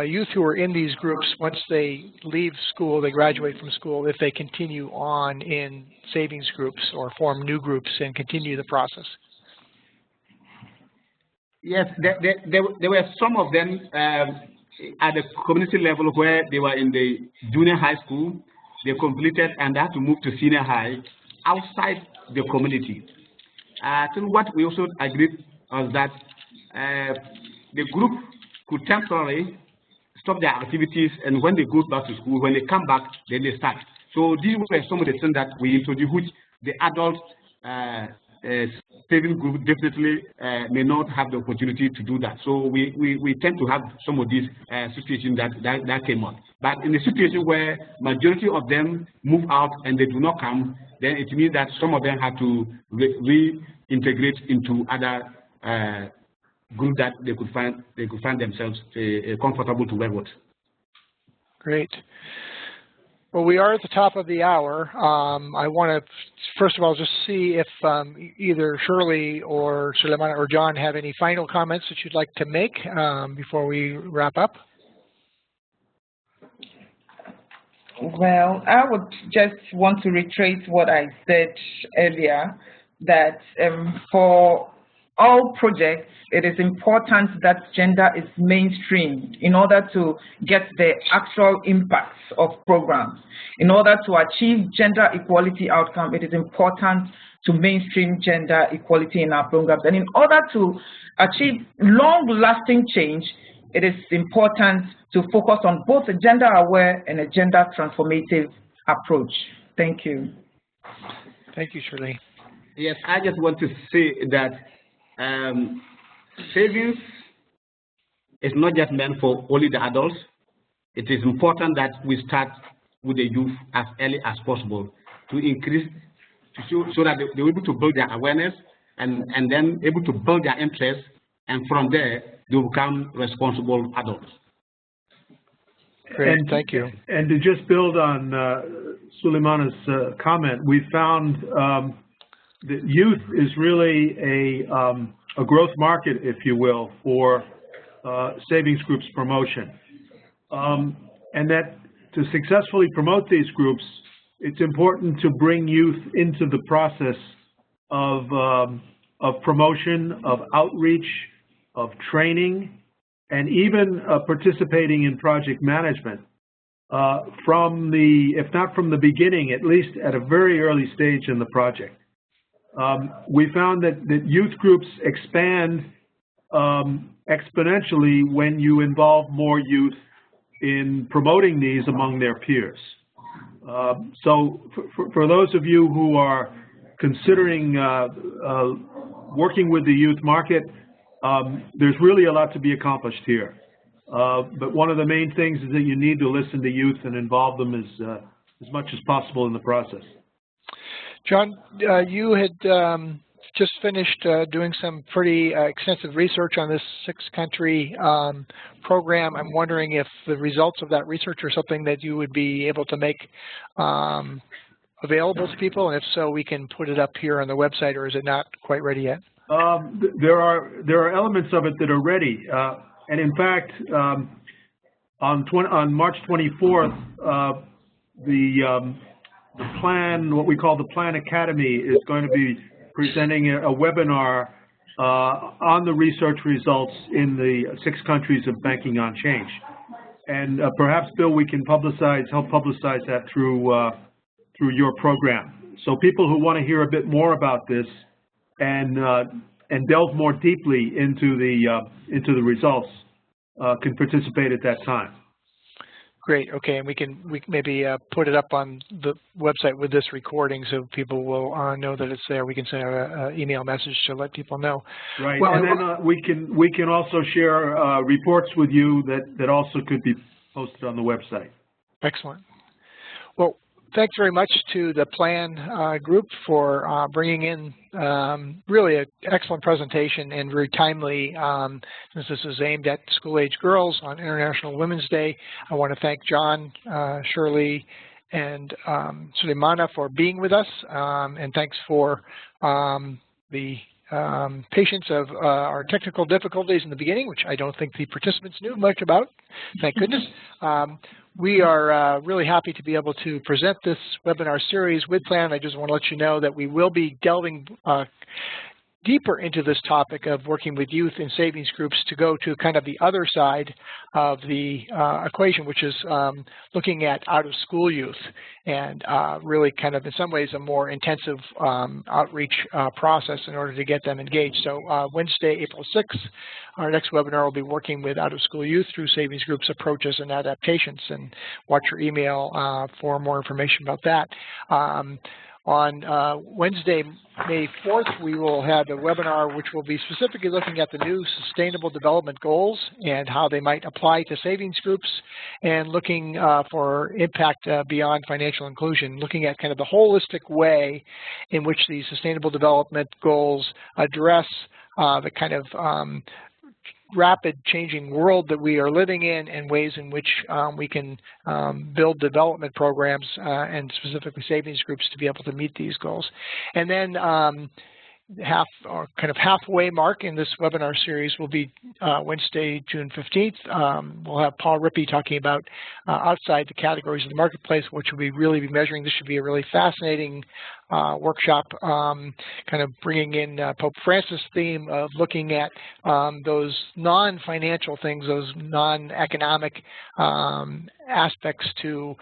youth who are in these groups, once they leave school, they graduate from school, if they continue on in savings groups or form new groups and continue the process. Yes, there were some of them at the community level where they were in the junior high school, they completed and they had to move to senior high outside the community. I think what we also agreed was that the group could temporarily stop their activities, and when they go back to school, when they come back, then they start. So these were some of the things that we introduced, which the adult saving group definitely may not have the opportunity to do that. So we tend to have some of these situations that came on. But in the situation where majority of them move out and they do not come, then it means that some of them have to reintegrate into other group that they could find themselves comfortable to work with. Great. Well, we are at the top of the hour. I want to, first of all, just see if either Shirley or Suleimana or John have any final comments that you'd like to make before we wrap up. Well, I would just want to reiterate what I said earlier, that for all projects, it is important that gender is mainstream in order to get the actual impacts of programs. In order to achieve gender equality outcome, it is important to mainstream gender equality in our programs. And in order to achieve long-lasting change, it is important to focus on both a gender-aware and a gender-transformative approach. Thank you. Thank you, Shirley. Yes, I just want to say that savings is not just meant for only the adults. It is important that we start with the youth as early as possible to increase, so that they're able to build their awareness and then able to build their interest, and from there they become responsible adults. Great, thank you. And to just build on Suleimana's comment, we found that youth is really a growth market, if you will, for savings groups promotion. And that to successfully promote these groups, it's important to bring youth into the process of promotion, of outreach, of training, and even participating in project management from the, if not from the beginning, at least at a very early stage in the project. We found that youth groups expand exponentially when you involve more youth in promoting these among their peers. So for those of you who are considering working with the youth market, there's really a lot to be accomplished here. But one of the main things is that you need to listen to youth and involve them as much as possible in the process. John, you had just finished doing some pretty extensive research on this 6-country program. I'm wondering if the results of that research are something that you would be able to make available to people, and if so, we can put it up here on the website, or is it not quite ready yet? There are elements of it that are ready, and in fact, on March 24th, the plan, what we call the Plan Academy, is going to be presenting a webinar on the research results in the 6 countries of banking on change. And perhaps, Bill, we can help publicize that through your program. So people who want to hear a bit more about this and delve more deeply into the results can participate at that time. Great. Okay, and we can maybe put it up on the website with this recording, so people will know that it's there. We can send an email message to let people know. Right. Well, and then we can also share reports with you that also could be posted on the website. Excellent. Well, thanks very much to the PLAN group for bringing in really an excellent presentation and very timely, since this is aimed at school-age girls on International Women's Day. I want to thank John, Shirley, and Suleimana for being with us, and thanks for the patience of our technical difficulties in the beginning, which I don't think the participants knew much about, thank goodness. We are really happy to be able to present this webinar series with PLAN. I just want to let you know that we will be delving deeper into this topic of working with youth in savings groups to go to kind of the other side of the equation, which is looking at out-of-school youth, and really kind of in some ways a more intensive outreach process in order to get them engaged. So Wednesday, April 6th, our next webinar will be working with out-of-school youth through savings groups approaches and adaptations, and watch your email for more information about that. On Wednesday, May 4th, we will have a webinar which will be specifically looking at the new Sustainable Development Goals and how they might apply to savings groups, and looking for impact beyond financial inclusion, looking at kind of the holistic way in which the Sustainable Development Goals address the kind of rapid changing world that we are living in, and ways in which we can build development programs and specifically savings groups to be able to meet these goals. And then halfway mark in this webinar series will be Wednesday, June 15th. We'll have Paul Rippey talking about outside the categories of the marketplace, which will really be measuring. This should be a really fascinating workshop, kind of bringing in Pope Francis' theme of looking at those non-financial things, those non-economic aspects to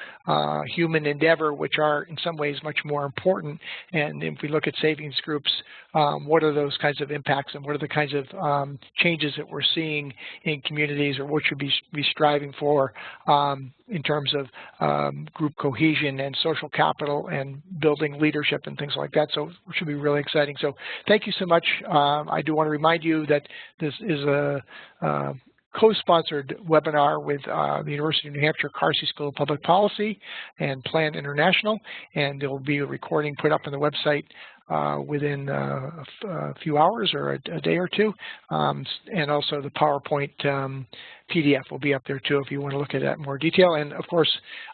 human endeavor, which are in some ways much more important. And if we look at savings groups, what are those kinds of impacts, and what are the kinds of changes that we're seeing in communities, or what should be striving for in terms of group cohesion and social capital and building leadership and things like that. So it should be really exciting. So thank you so much. I do want to remind you that this is a co-sponsored webinar with the University of New Hampshire Carsey School of Public Policy and PLAN International, and there will be a recording put up on the website within a few hours or a day or two, and also the PowerPoint PDF will be up there too if you want to look at that in more detail. And of course,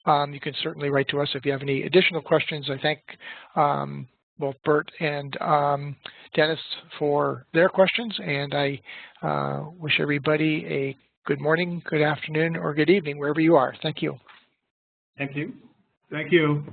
you can certainly write to us if you have any additional questions. I thank both Bert and Dennis for their questions, and I wish everybody a good morning, good afternoon, or good evening, wherever you are. Thank you. Thank you. Thank you.